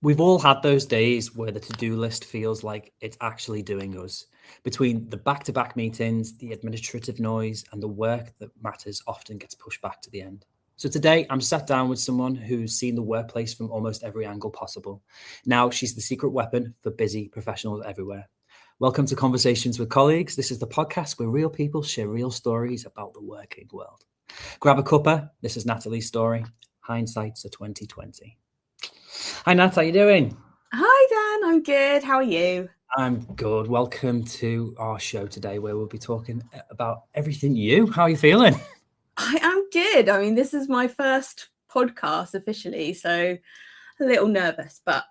We've all had those days where the to-do list feels like it's actually doing us. Between the back-to-back meetings, the administrative noise, and the work that matters often gets pushed back to the end. So today, I'm sat down with someone who's seen the workplace from almost every angle possible. Now she's the secret weapon for busy professionals everywhere. Welcome to Conversations with Colleagues. This is the podcast where real people share real stories about the working world. Grab a cuppa. This is Natalie's story. Hindsight's a 2020. Hi, Nat. How you doing? Hi, Dan. I'm good. How are you? I'm good. Welcome to our show today, where we'll be talking about everything you. How are you feeling? I am good. I mean, this is my first podcast officially, so a little nervous, but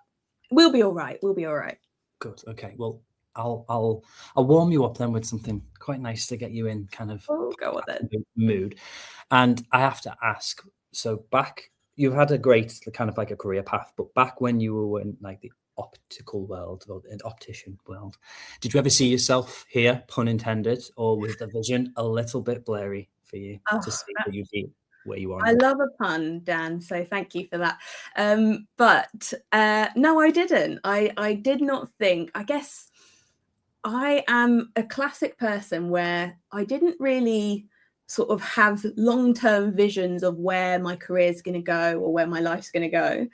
we'll be all right. We'll be all right. Good. Okay. Well, I'll warm you up then with something quite nice to get you in kind of go on then. mood. And I have to ask. So you've had a great kind of like a career path, but back when you were in like the optical world or an optician world, did you ever see yourself here, pun intended, or was the vision a little bit blurry for you to see where you are now? I love a pun, Dan, so thank you for that. But no, I didn't. I did not think. I guess I am a classic person where I didn't really sort of have long-term visions of where my career is going to go or where my life's going to go.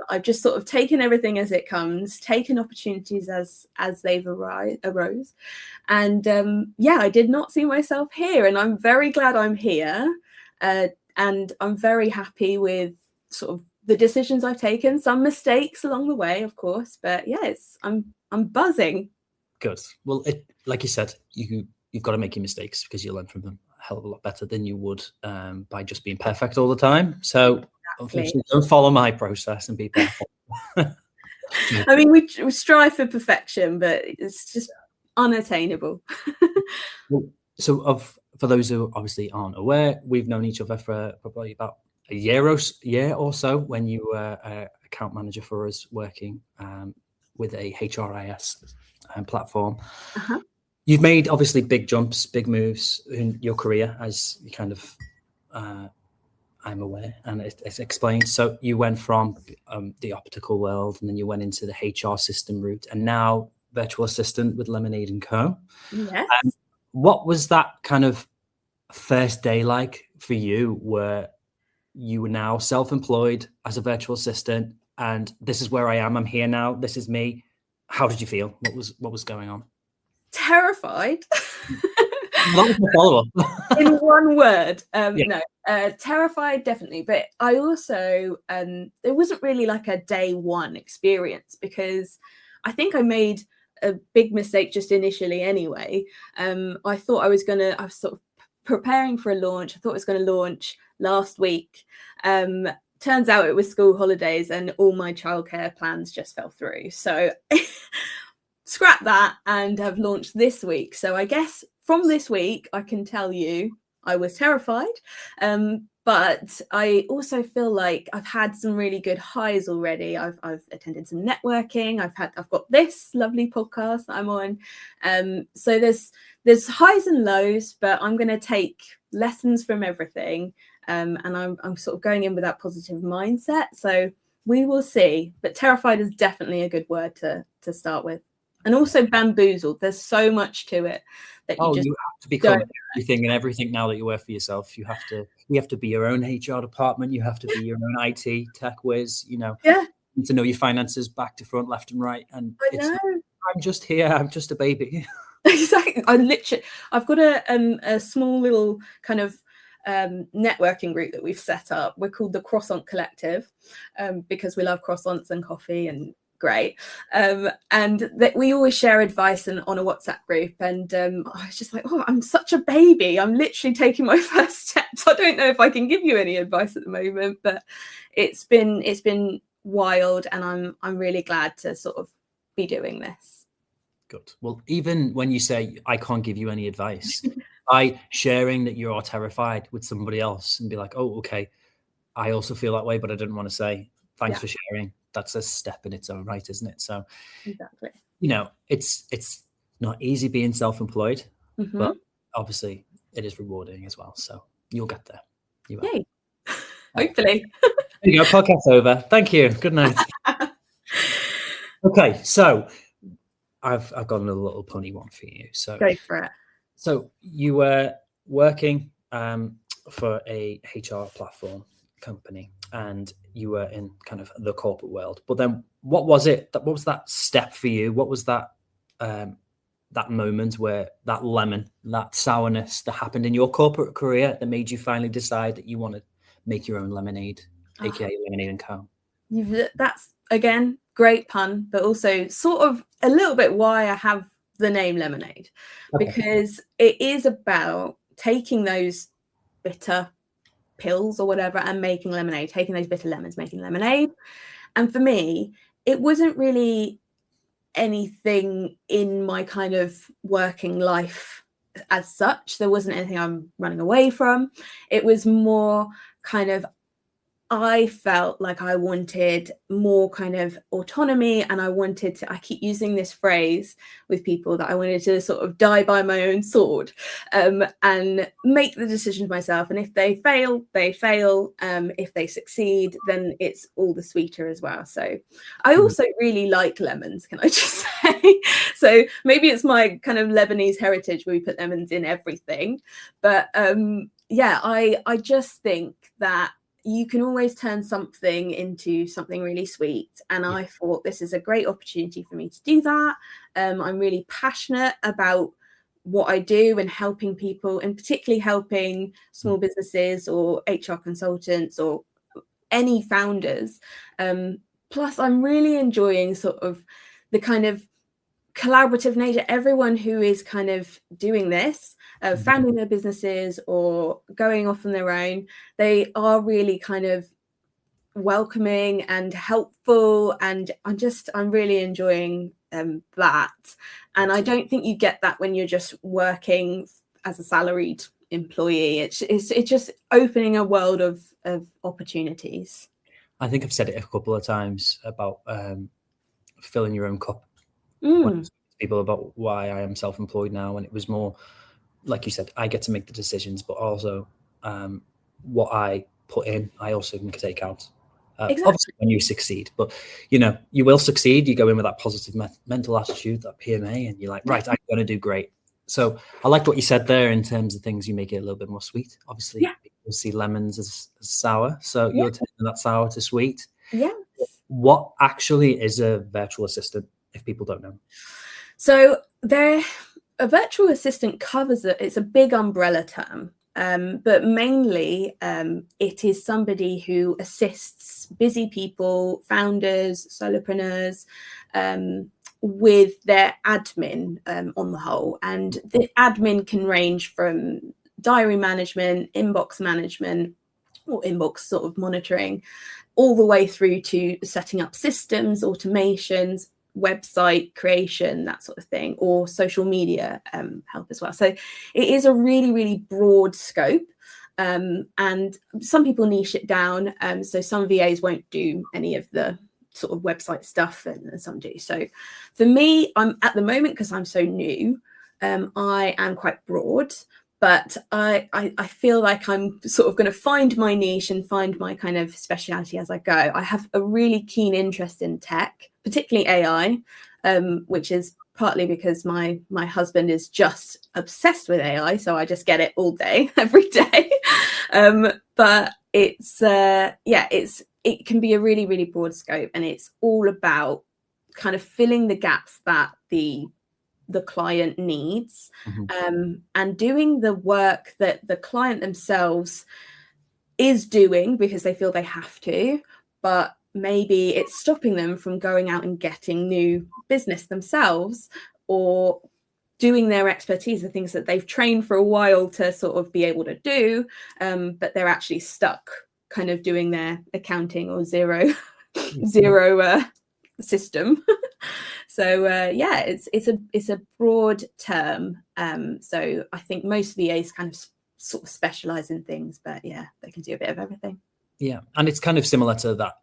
I've just sort of taken everything as it comes, taken opportunities as they've arose. And I did not see myself here. And I'm very glad I'm here. And I'm very happy with sort of the decisions I've taken. Some mistakes along the way, of course. But yes, I'm buzzing. Good. Well, like you said, you've got to make your mistakes because you learn from them a hell of a lot better than you would by just being perfect all the time. So unfortunately, don't follow my process and be perfect. I mean, we strive for perfection, but it's just unattainable. So for those who obviously aren't aware, we've known each other for probably about a year or so when you were account manager for us working with a HRIS platform. Uh-huh. You've made obviously big jumps, big moves in your career, as you kind of I'm aware, and it's explained. So you went from the optical world, and then you went into the HR system route, and now virtual assistant with Lemonade & Co. Yes. What was that kind of first day like for you, where you were now self-employed as a virtual assistant, and this is where I am. I'm here now. This is me. How did you feel? What was going on? Terrified. That was my follow-up. In one word. No, terrified, definitely. But I also, it wasn't really like a day one experience, because I think I made a big mistake just initially anyway. I thought I was sort of preparing for a launch. I thought I was going to launch last week. Turns out it was school holidays and all my childcare plans just fell through. So scrap that and have launched this week. So I guess from this week, I can tell you I was terrified. But I also feel like I've had some really good highs already. I've attended some networking. I've got this lovely podcast that I'm on. So there's highs and lows, but I'm going to take lessons from everything. And I'm sort of going in with that positive mindset. So we will see. But terrified is definitely a good word to start with. And also bamboozled. There's so much to it that you have to become everything and everything now that you work for yourself. You have to be your own HR department. You have to be your own IT tech whiz. You need to know your finances back to front, left and right. And I'm just here. I'm just a baby. Exactly. I've got a small little kind of networking group that we've set up. We're called the Croissant Collective because we love croissants and coffee and great. And that we always share advice on a WhatsApp group. And I was just like, I'm such a baby. I'm literally taking my first steps. I don't know if I can give you any advice at the moment, but it's been wild, and I'm really glad to sort of be doing this. Good. Well, even when you say I can't give you any advice, by sharing that you are terrified with somebody else and be like, oh, okay, I also feel that way, but I didn't want to say thanks for sharing. That's a step in its own right, isn't it? So exactly. It's not easy being self-employed, but obviously it is rewarding as well. So you'll get there. You will. Yay. Hopefully. There you go. Podcast over. Thank you. Good night. Okay, so I've got another little punny one for you. So go for it. So you were working for a HR platform company, and you were in kind of the corporate world. But then, what was it? What was that step for you? What was that that moment where that lemon, that sourness that happened in your corporate career that made you finally decide that you want to make your own lemonade, aka Lemonade and Co? That's again great pun, but also sort of a little bit why I have the name Lemonade, because it is about taking those bitter pills or whatever and making lemonade, taking those bitter lemons, making lemonade. And for me, it wasn't really anything in my kind of working life as such. There wasn't anything I'm running away from. It was more kind of, I felt like I wanted more kind of autonomy, and I keep using this phrase with people that I wanted to sort of die by my own sword, and make the decisions myself. And if they fail, they fail. If they succeed, then it's all the sweeter as well. So I also really like lemons, can I just say? So maybe it's my kind of Lebanese heritage where we put lemons in everything. But yeah, I just think that you can always turn something into something really sweet. And I thought this is a great opportunity for me to do that. I'm really passionate about what I do and helping people, and particularly helping small businesses or HR consultants or any founders. Plus, I'm really enjoying sort of the kind of collaborative nature. Everyone who is kind of doing this, founding their businesses or going off on their own, they are really kind of welcoming and helpful, and I'm really enjoying that. And I don't think you get that when you're just working as a salaried employee. It's just opening a world of opportunities. I think I've said it a couple of times about filling your own cup. People about why I am self-employed now, and it was more like you said, I get to make the decisions, but also what I put in, I also can take out. Exactly. Obviously, when you succeed, but you will succeed. You go in with that positive mental attitude, that PMA, and you're like, right, I'm going to do great. So I liked what you said there in terms of things you make it a little bit more sweet. Obviously, people see lemons as sour, so you're taking that sour to sweet. Yeah. What actually is a virtual assistant, if people don't know? So a virtual assistant covers it. It's a big umbrella term, but mainly it is somebody who assists busy people, founders, solopreneurs, with their admin on the whole. And the admin can range from diary management, inbox management, or inbox sort of monitoring, all the way through to setting up systems, automations, website creation, that sort of thing, or social media help as well. So it is a really, really broad scope. And some people niche it down. So some VAs won't do any of the sort of website stuff, and some do. So for me, I'm at the moment, because I'm so new, I am quite broad. But I feel like I'm sort of going to find my niche and find my kind of speciality as I go. I have a really keen interest in tech, particularly AI, which is partly because my husband is just obsessed with AI. So I just get it all day, every day. But it can be a really, really broad scope. And it's all about kind of filling the gaps that the client needs, and doing the work that the client themselves is doing because they feel they have to, but maybe it's stopping them from going out and getting new business themselves, or doing their expertise, the things that they've trained for a while to sort of be able to do, but they're actually stuck kind of doing their accounting or zero system. So it's a broad term. So I think most VAs kind of sort of specialize in things, but yeah, they can do a bit of everything. Yeah, and it's kind of similar to that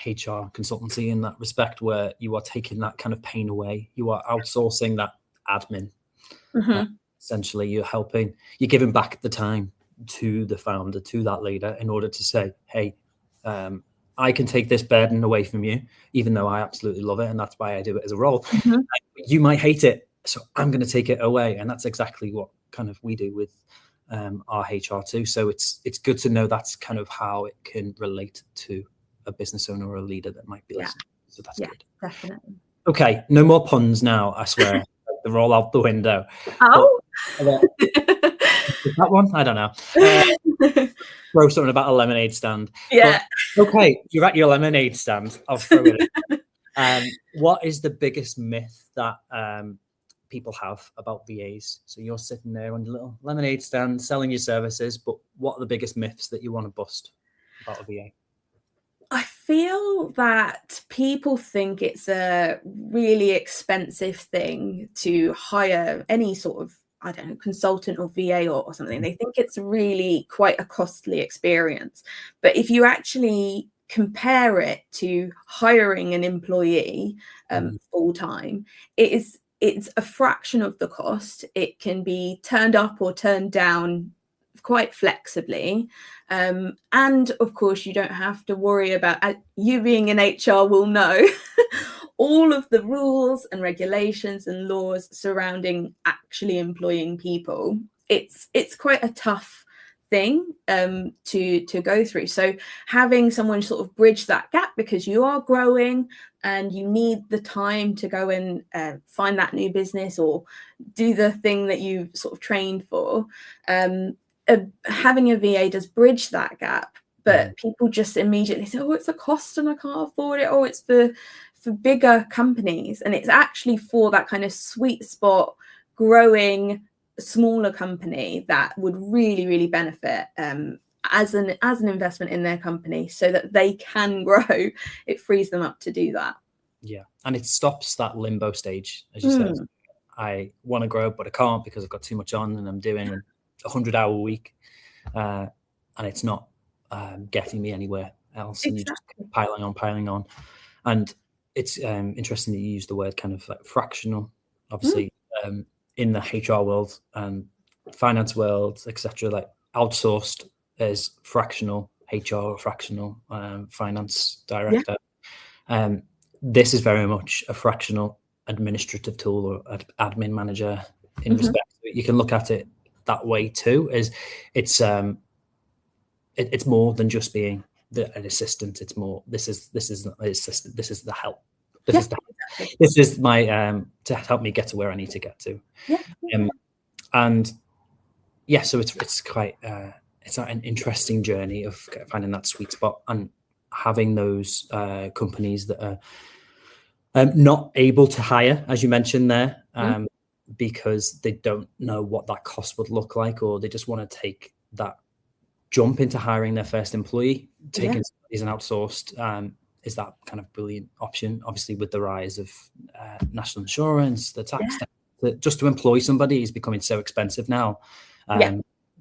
HR consultancy in that respect, where you are taking that kind of pain away. You are outsourcing that admin. Essentially, you're giving back the time to the founder, to that leader, in order to say, hey, I can take this burden away from you, even though I absolutely love it, and that's why I do it as a role. You might hate it, so I'm going to take it away, and that's exactly what kind of we do with our HR too. So it's good to know that's kind of how it can relate to a business owner or a leader that might be listening. So that's good. Definitely. Okay, no more puns now, I swear. They're all out the window. Oh, is that one? I don't know. Throw something about a lemonade stand. Yeah. But, okay, you're at your lemonade stand. I'll throw it in. What is the biggest myth that people have about VAs? So you're sitting there on your little lemonade stand selling your services, but what are the biggest myths that you want to bust about a VA? I feel that people think it's a really expensive thing to hire any sort of, I don't know, consultant or VA or something. They think it's really quite a costly experience. But if you actually compare it to hiring an employee full time, it's a fraction of the cost. It can be turned up or turned down quite flexibly, and of course you don't have to worry about, you being in HR will know, all of the rules and regulations and laws surrounding actually employing people. It's quite a tough thing to go through. So having someone sort of bridge that gap, because you are growing and you need the time to go and find that new business or do the thing that you've sort of trained for. Having a VA does bridge that gap, but people just immediately say, oh, it's a cost and I can't afford it. Oh, it's for bigger companies. And it's actually for that kind of sweet spot, growing smaller company that would really, really benefit as an investment in their company so that they can grow. It frees them up to do that. Yeah. And it stops that limbo stage, as you said. I want to grow, but I can't because I've got too much on and I'm doing 100-hour week, and it's not getting me anywhere else. Exactly. And you're just piling on. And it's interesting that you use the word kind of like fractional. Obviously, in the HR world and finance world, etc., like outsourced is fractional HR, fractional finance director. Yeah. This is very much a fractional administrative tool or admin manager in respect. You can look at it that way too. Is it's more than just being an assistant. It's more. This is not an assistant. This is the help. This is my to help me get to where I need to get to. And yeah, so it's quite it's an interesting journey of finding that sweet spot and having those companies that are not able to hire, as you mentioned there, because they don't know what that cost would look like, or they just want to take that jump into hiring their first employee. Taking somebody as an outsourced is that kind of brilliant option. Obviously, with the rise of national insurance, the tax, just to employ somebody is becoming so expensive now.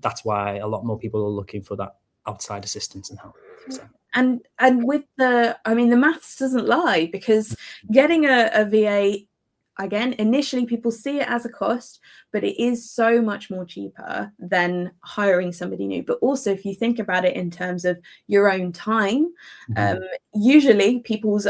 That's why a lot more people are looking for that outside assistance and help. So. And with the maths doesn't lie, because getting a VA, again, initially people see it as a cost, but it is so much more cheaper than hiring somebody new. But also, if you think about it in terms of your own time, usually people's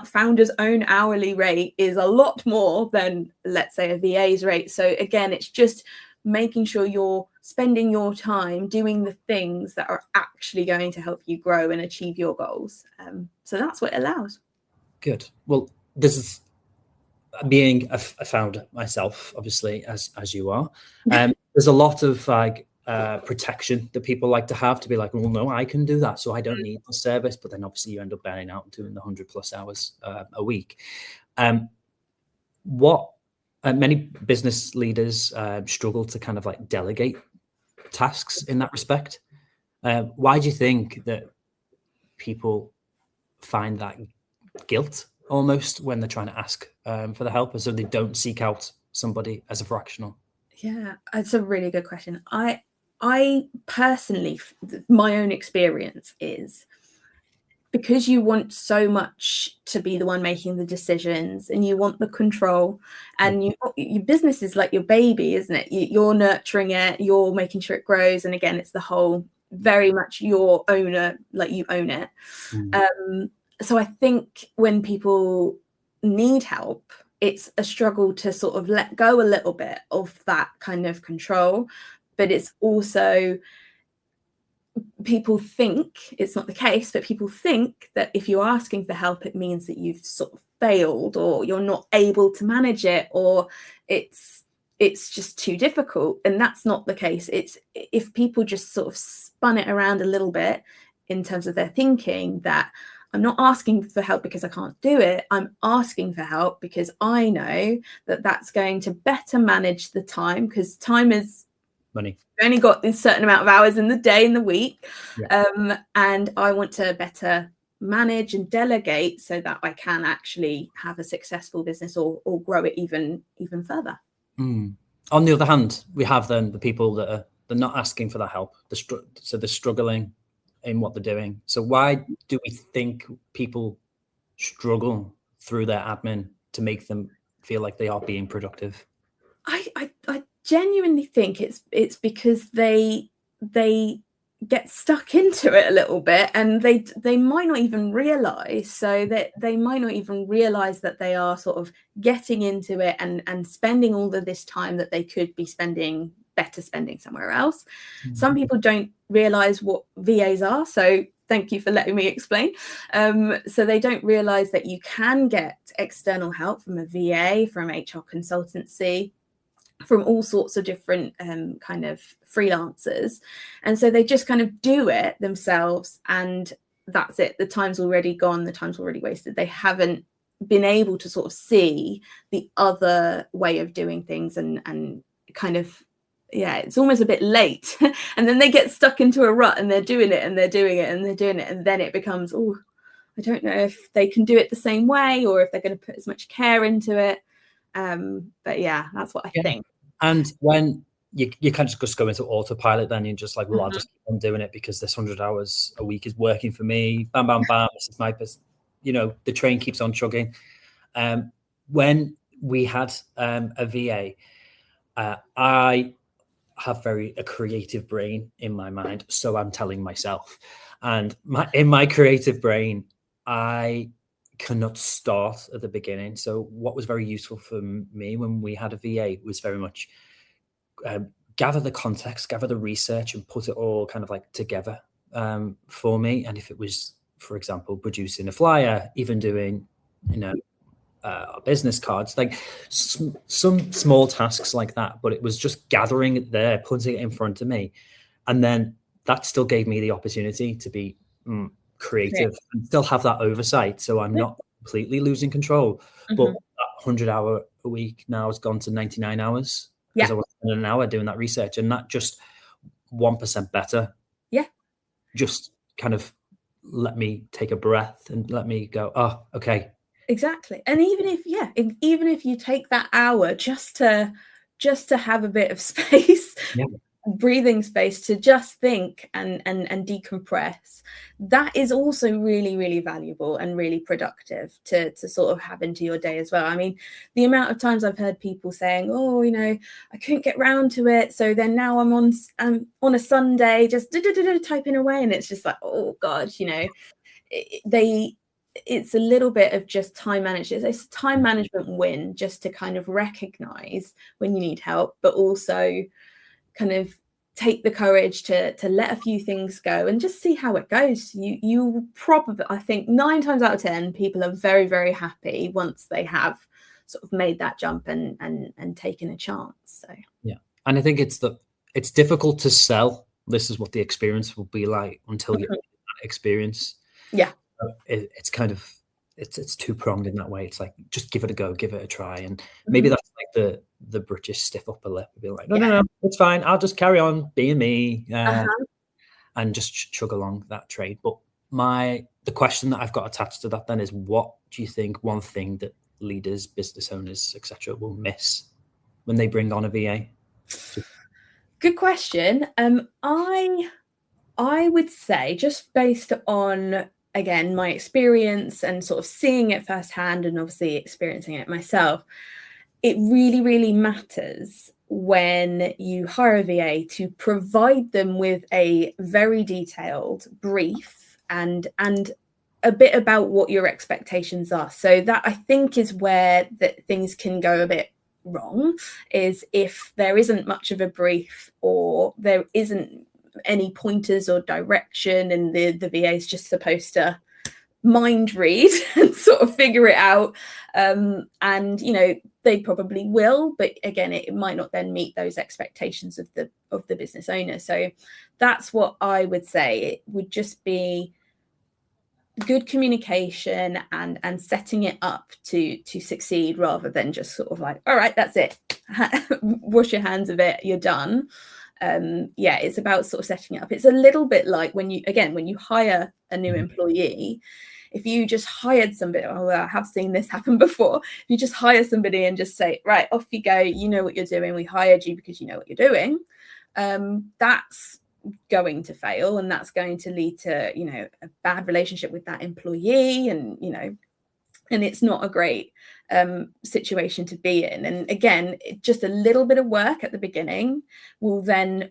founder's own hourly rate is a lot more than, let's say, a VA's rate. So again, it's just making sure you're spending your time doing the things that are actually going to help you grow and achieve your goals. So that's what it allows. Good. Well, this is being a founder myself, obviously, as you are. There's a lot of protection that people like to have, to be like, well, no, I can do that, so I don't need the service. But then obviously you end up burning out and doing the 100+ hours a week. Many business leaders struggle to kind of like delegate tasks in that respect. Why do you think that people find that guilt almost when they're trying to ask for the help, so they don't seek out somebody as a fractional? Yeah, it's a really good question. I personally, my own experience is, because you want so much to be the one making the decisions and you want the control, and your business is like your baby, isn't it? You're nurturing it, you're making sure it grows. And again, it's the whole very much your owner, like you own it. So I think when people need help, it's a struggle to sort of let go a little bit of that kind of control. But it's also, people think, it's not the case, but people think that if you're asking for help, it means that you've sort of failed, or you're not able to manage it, or it's just too difficult. And that's not the case. It's, if people just sort of spun it around a little bit in terms of their thinking, that I'm not asking for help because I can't do it. I'm asking for help because I know that that's going to better manage the time, because time is money. You've only got this certain amount of hours in the day, in the week. Yeah. And I want to better manage and delegate so that I can actually have a successful business, or grow it even further. On the other hand, we have then the people that they're not asking for that help. So they're struggling in what they're doing. So why do we think people struggle through their admin to make them feel like they are being productive? I genuinely think it's because they get stuck into it a little bit, and they might not even realize, so that they might not even realize that they are sort of getting into it and spending all of this time that they could be spending somewhere else. Some people don't realize what VAs are, so thank you for letting me explain. So they don't realize that you can get external help from a VA, from HR consultancy, from all sorts of different kind of freelancers. And so they just kind of do it themselves, and that's it. The time's already gone, the time's already wasted. They haven't been able to sort of see the other way of doing things, and kind of, yeah, it's almost a bit late. And then they get stuck into a rut, and they're doing it, and they're doing it, and they're doing it. And then it becomes, oh, I don't know if they can do it the same way, or if they're going to put as much care into it. But yeah, that's what I think. And when you kind of just go into autopilot, then you're just like, well, I'll just keep on doing it because this 100 hours a week is working for me. Bam, bam, bam. This is my business. You know, the train keeps on chugging. When we had a VA, I have a creative brain in my mind, so I'm telling myself. And in my creative brain, I cannot start at the beginning. So what was very useful for me when we had a VA was very much gather the context, gather the research, and put it all kind of like together for me. And if it was, for example, producing a flyer, even doing, business cards, like some small tasks like that, but it was just gathering it there, putting it in front of me. And then that still gave me the opportunity to be creative and still have that oversight. So I'm not completely losing control, but that 100-hour a week now has gone to 99 hours because I was spending an hour doing that research, and not just 1% better. Yeah. Just kind of let me take a breath and let me go, oh, okay. Exactly. And even if you take that hour just to have a bit of space, breathing space, to just think and decompress, that is also really, really valuable and really productive to sort of have into your day as well. I mean, the amount of times I've heard people saying, oh, I couldn't get round to it, so then now I'm on a Sunday just typing away, and it's just like, oh God, it's a little bit of just time management. It's a time management win, just to kind of recognize when you need help, but also kind of take the courage to let a few things go and just see how it goes. You probably, I think 9 times out of 10, people are very, very happy once they have sort of made that jump and taken a chance. So yeah, and I think it's difficult to sell. This is what the experience will be like until you get that experience. Yeah. It's kind of it's two-pronged in that way. It's like, just give it a go, give it a try, and maybe that's like the British stiff upper lip, be like, no, it's fine, I'll just carry on being me, and just chug along that trade. But the question that I've got attached to that then is, what do you think one thing that leaders, business owners, etc., will miss when they bring on a VA? Good question. I would say, just based on, again, my experience and sort of seeing it firsthand and obviously experiencing it myself, it really, really matters when you hire a VA to provide them with a very detailed brief and a bit about what your expectations are. So that, I think, is where that things can go a bit wrong, is if there isn't much of a brief, or there isn't any pointers or direction, and the VA is just supposed to mind read and sort of figure it out. And you know, they probably will, but again, it might not then meet those expectations of the business owner. So that's what I would say. It would just be good communication and setting it up to succeed, rather than just sort of like, all right, that's it, wash your hands of it, you're done. Yeah, it's about sort of setting it up. It's a little bit like when you hire a new employee. If you just hired somebody, I have seen this happen before. If you just hire somebody and just say, right, off you go, you know what you're doing, we hired you because you know what you're doing, that's going to fail, and that's going to lead to, you know, a bad relationship with that employee, and you know, and it's not a great situation to be in. And again, just a little bit of work at the beginning will then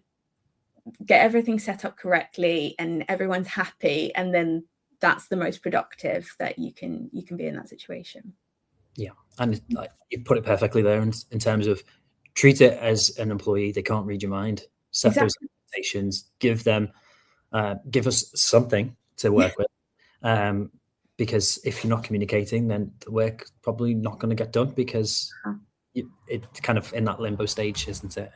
get everything set up correctly and everyone's happy, and then that's the most productive that you can be in that situation. Yeah, and like, you put it perfectly there in terms of treat it as an employee. They can't read your mind. Set those expectations. Give us something to work with. Because if you're not communicating, then the work probably not going to get done, because it's kind of in that limbo stage, isn't it?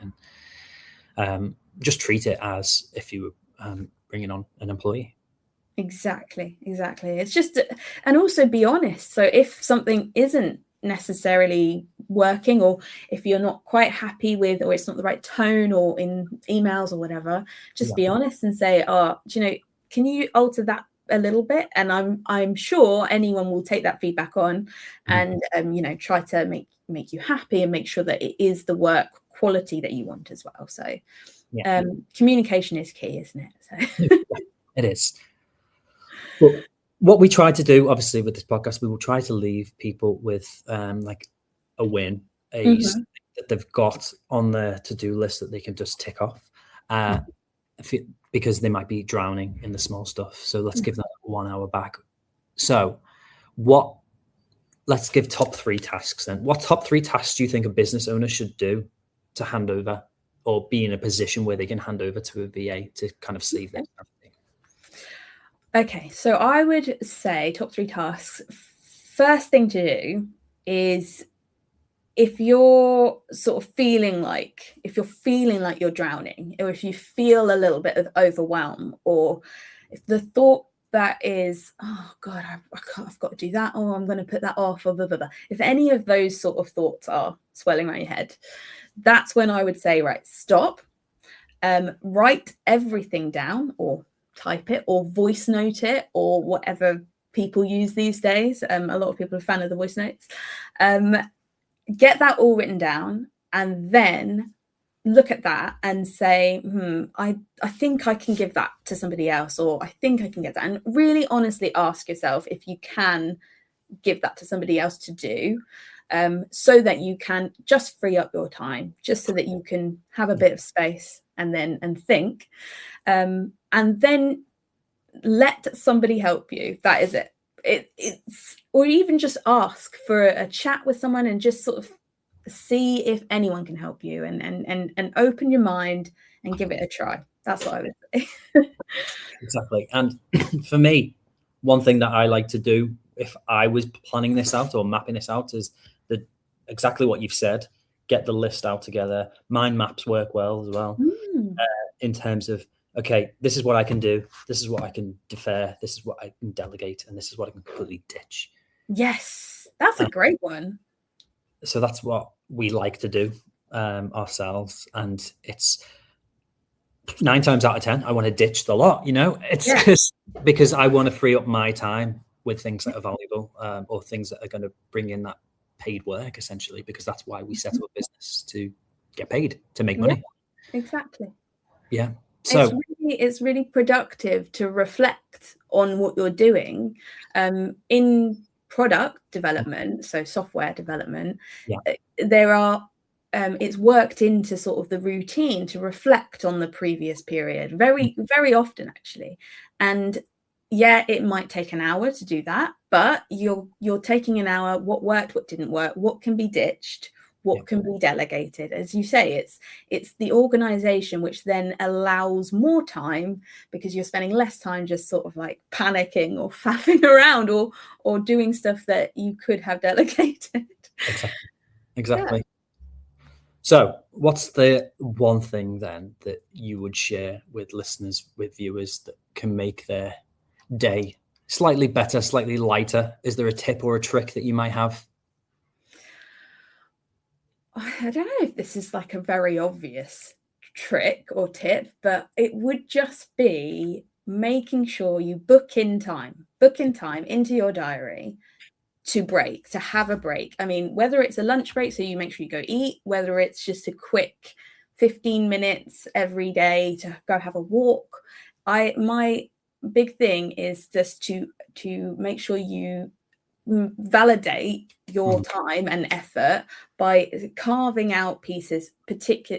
And just treat it as if you were bringing on an employee. Exactly. It's just, and also be honest. So if something isn't necessarily working, or if you're not quite happy with, or it's not the right tone, or in emails or whatever, just be honest and say, oh, do you know, can you alter that a little bit? And I'm sure anyone will take that feedback on and you know, try to make you happy and make sure that it is the work quality that you want as well. So communication is key, isn't it? So it is. Well, what we try to do, obviously, with this podcast, we will try to leave people with like a win, something that they've got on their to-do list that they can just tick off, because they might be drowning in the small stuff. So let's give that 1 hour back. So let's give top 3 tasks then. What top 3 tasks do you think a business owner should do to hand over, or be in a position where they can hand over to a VA to kind of sleeve this? Okay, so I would say top 3 tasks. First thing to do is, if you're sort of feeling like you're drowning, or if you feel a little bit of overwhelm, or if the thought that is, oh God, I've got to do that, or I'm going to put that off, or blah, blah, blah. If any of those sort of thoughts are swelling around your head, that's when I would say, right, stop, write everything down, or type it, or voice note it, or whatever people use these days. A lot of people are a fan of the voice notes. Get that all written down, and then look at that and say, I think I can give that to somebody else, or I think I can get that. And really honestly ask yourself if you can give that to somebody else to do, so that you can just free up your time, just so that you can have a bit of space and think. And then let somebody help you. That is it. It's, or even just ask for a chat with someone and just sort of see if anyone can help you, and open your mind and give it a try. That's what I would say. Exactly. And for me, one thing that I like to do if I was planning this out or mapping this out is exactly what you've said. Get the list out together. Mind maps work well as well, in terms of, okay, this is what I can do. This is what I can defer. This is what I can delegate. And this is what I can completely ditch. Yes, that's a great one. So that's what we like to do ourselves. And it's 9 times out of 10, I want to ditch the lot, you know, it's because I want to free up my time with things that are valuable, or things that are going to bring in that paid work, essentially, because that's why we set up a business, to get paid, to make money. Exactly. Yeah. So it's really productive to reflect on what you're doing in product development, so software development. There are it's worked into sort of the routine to reflect on the previous period very, very often, actually. And yeah, it might take an hour to do that, but you're taking an hour. What worked, what didn't work, what can be ditched, what can be delegated. As you say, it's the organization which then allows more time, because you're spending less time just sort of like panicking or faffing around or doing stuff that you could have delegated. Exactly. Yeah. So what's the one thing then that you would share with listeners, with viewers, that can make their day slightly better, slightly lighter? Is there a tip or a trick that you might have? I don't know if this is like a very obvious trick or tip, but it would just be making sure you book in time into your diary to break, to have a break. I mean, whether it's a lunch break, so you make sure you go eat, whether it's just a quick 15 minutes every day to go have a walk. My big thing is just to make sure you validate your time and effort by carving out pieces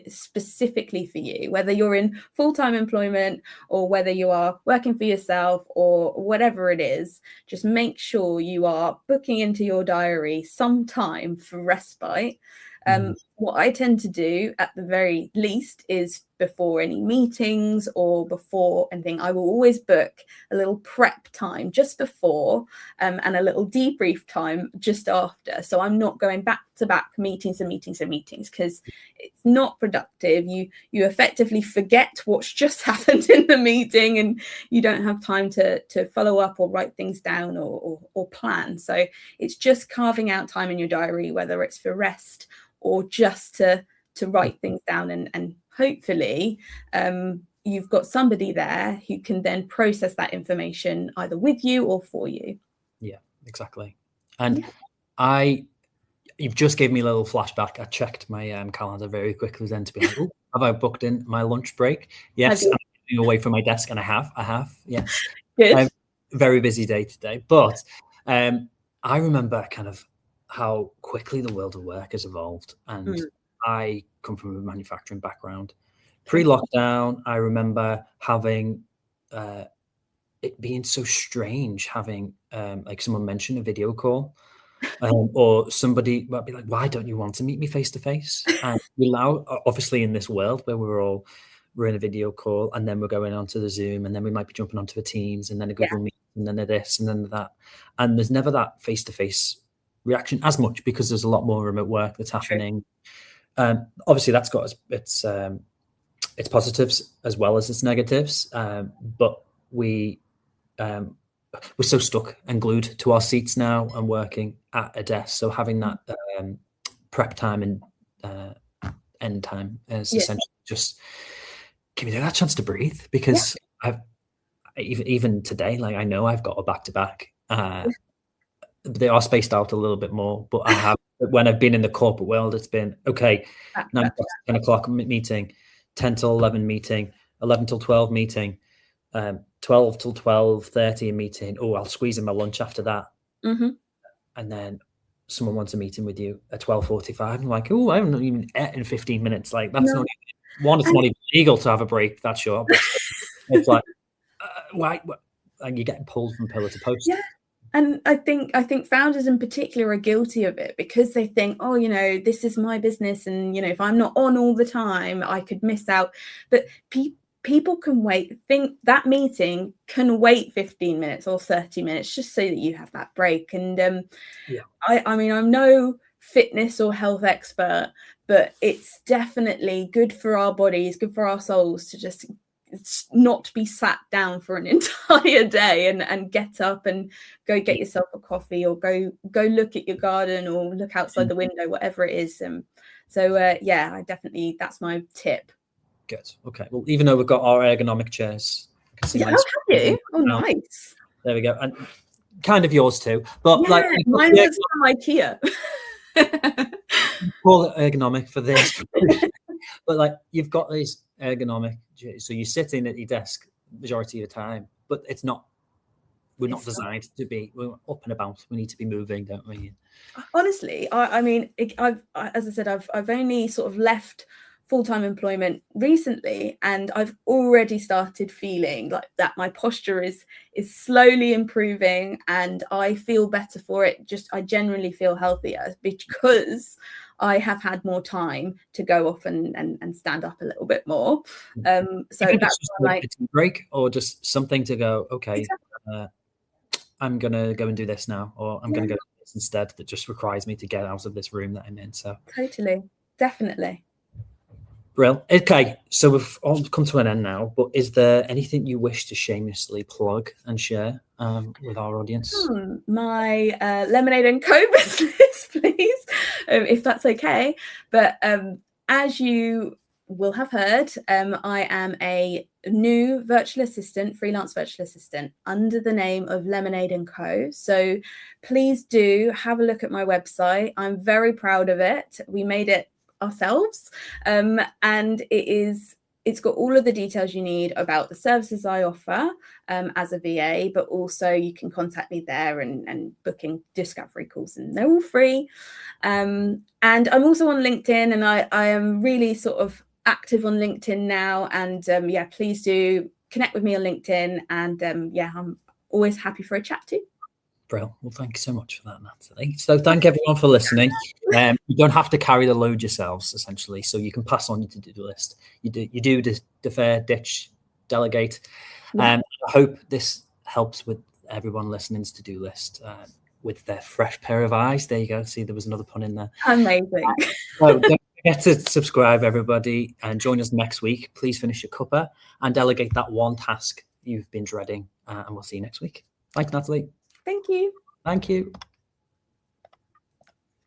specifically for you, whether you're in full-time employment or whether you are working for yourself or whatever it is. Just make sure you are booking into your diary some time for respite. What I tend to do at the very least is before any meetings or before anything, I will always book a little prep time just before and a little debrief time just after. So I'm not going back to back meetings because it's not productive. You effectively forget what's just happened in the meeting and you don't have time to follow up or write things down or plan. So it's just carving out time in your diary, whether it's for rest or just to write things down, and hopefully you've got somebody there who can then process that information either with you or for you. Yeah, exactly. And you've just gave me a little flashback. I checked my calendar very quickly then to be like, have I booked in my lunch break? Yes, I'm getting away from my desk, and I have. Yes. Good. Very busy day today, but I remember kind of how quickly the world of work has evolved, and I come from a manufacturing background. Pre-lockdown, I remember having it being so strange having like someone mention a video call, or somebody might be like, "Why don't you want to meet me face to face?" And we allow, obviously, in this world where we're in a video call, and then we're going onto the Zoom, and then we might be jumping onto a Teams, and then a Google Meet, and then a this, and then that, and there's never that face to face reaction as much because there's a lot more remote work that's happening. Obviously, that's got its positives as well as its negatives, but we're so stuck and glued to our seats now and working at a desk. So having that prep time and end time is essentially just give me that chance to breathe, because I've even today, like, I know I've got a back-to-back. They are spaced out a little bit more, but I have, when I've been in the corporate world, it's been, okay, 9 o'clock, 10 o'clock meeting, 10 till 11 meeting, 11 till 12 meeting, 12 till 12:30 meeting. Oh, I'll squeeze in my lunch after that. And then someone wants a meeting with you at 12:45. I'm like, oh, I haven't even ate in 15 minutes. Like, that's not even, one, it's not even legal to have a break that short. But it's like, why? And you're getting pulled from pillar to post. Yeah. And I think founders in particular are guilty of it, because they think, oh, this is my business, and if I'm not on all the time, I could miss out. But people can wait. Think that meeting can wait 15 minutes or 30 minutes just so that you have that break. And I mean, I'm no fitness or health expert, but it's definitely good for our bodies, good for our souls to just not be sat down for an entire day, and get up and go get yourself a coffee, or go look at your garden, or look outside the window, whatever it is. I definitely, that's my tip. Good. Okay. Well, even though we've got our ergonomic chairs, have you? Oh, nice. There we go. And kind of yours too, but like mine was from IKEA. Call it ergonomic for this. But like, you've got these ergonomic, so you're sitting at your desk majority of the time, but it's not we're not designed to be up and about. We need to be moving, don't we? Honestly, I mean, as I said, I've only sort of left full-time employment recently, and I've already started feeling like that my posture is slowly improving, and I feel better for it. I generally feel healthier because I have had more time to go off and stand up a little bit more. So that's just a tea break, or just something to go, okay, exactly. I'm gonna go and do this now, or I'm gonna go do this instead. That just requires me to get out of this room that I'm in. So totally, definitely. Brill. Okay, so we've all come to an end now, but is there anything you wish to shamelessly plug and share with our audience? My Lemonade and Co business, please, if that's okay. But as you will have heard, I am a new virtual assistant, freelance virtual assistant, under the name of Lemonade and Co. So please do have a look at my website. I'm very proud of it. We made it ourselves, and it's got all of the details you need about the services I offer as a VA, but also you can contact me there and booking discovery calls, and they're all free. And I'm also on LinkedIn, and I am really sort of active on LinkedIn now. And yeah, please do connect with me on LinkedIn. And yeah, I'm always happy for a chat too. Well, thank you so much for that, Natalie. So thank everyone for listening. You don't have to carry the load yourselves, essentially. So you can pass on your to-do list. You do defer, ditch, delegate. I hope this helps with everyone listening's to-do list with their fresh pair of eyes. There you go. See, there was another pun in there. Amazing. So don't forget to subscribe, everybody, and join us next week. Please finish your cuppa and delegate that one task you've been dreading. And we'll see you next week. Thanks, Natalie. Thank you. Thank you.